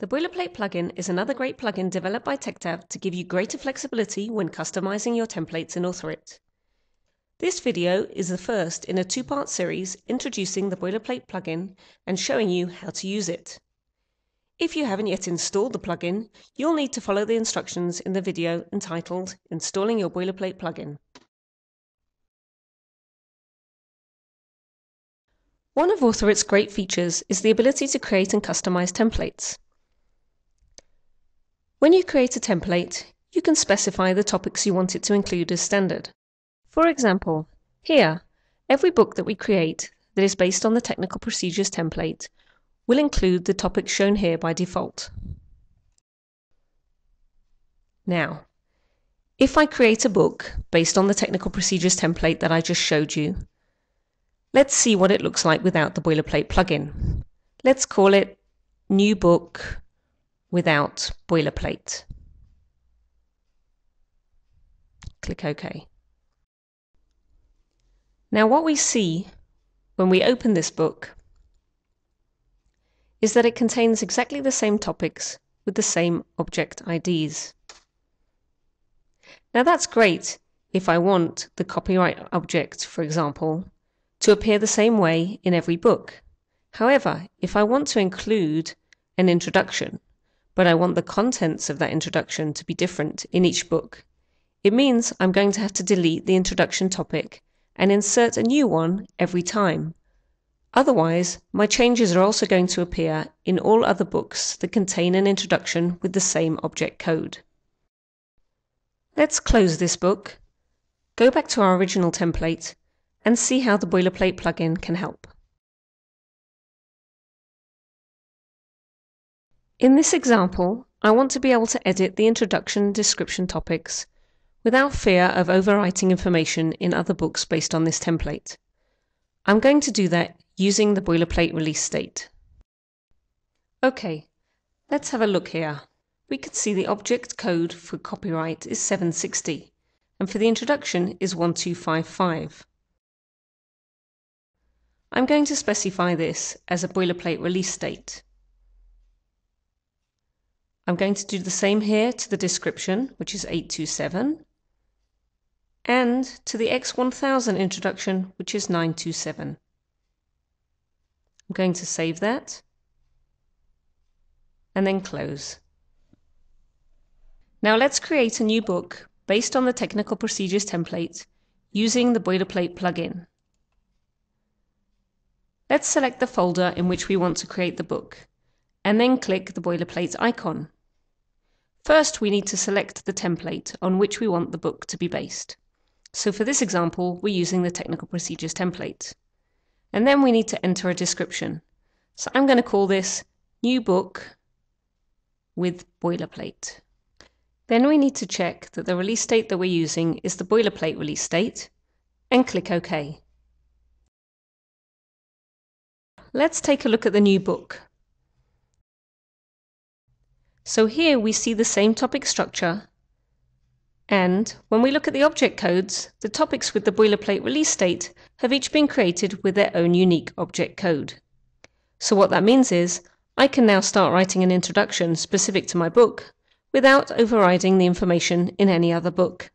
The Boilerplate plugin is another great plugin developed by TechDev to give you greater flexibility when customizing your templates in Author-It. This video is the first in a two-part series introducing the Boilerplate plugin and showing you how to use it. If you haven't yet installed the plugin, you'll need to follow the instructions in the video entitled Installing Your Boilerplate Plugin. One of Author-It's great features is the ability to create and customize templates. When you create a template, you can specify the topics you want it to include as standard. For example, here, every book that we create that is based on the technical procedures template will include the topics shown here by default. Now, if I create a book based on the technical procedures template that I just showed you, let's see what it looks like without the Boilerplate plugin. Let's call it New Book without Boilerplate. Click OK. Now what we see when we open this book is that it contains exactly the same topics with the same object IDs. Now that's great if I want the copyright object, for example, to appear the same way in every book. However, if I want to include an introduction, but I want the contents of that introduction to be different in each book, it means I'm going to have to delete the introduction topic and insert a new one every time. Otherwise, my changes are also going to appear in all other books that contain an introduction with the same object code. Let's close this book, go back to our original template, and see how the Boilerplate plugin can help. In this example, I want to be able to edit the introduction and description topics without fear of overwriting information in other books based on this template. I'm going to do that using the Boilerplate release state. Okay, let's have a look here. We can see the object code for copyright is 760, and for the introduction is 1255. I'm going to specify this as a Boilerplate release state. I'm going to do the same here to the description, which is 827, and to the X1000 introduction, which is 927. I'm going to save that, and then close. Now let's create a new book based on the technical procedures template using the Boilerplate plugin. Let's select the folder in which we want to create the book, and then click the Boilerplate icon. First, we need to select the template on which we want the book to be based. So for this example, we're using the technical procedures template. And then we need to enter a description. So I'm going to call this New Book with Boilerplate. Then we need to check that the release state that we're using is the Boilerplate release state, and click OK. Let's take a look at the new book. So here we see the same topic structure, and when we look at the object codes, the topics with the Boilerplate release state have each been created with their own unique object code. So what that means is, I can now start writing an introduction specific to my book without overriding the information in any other book.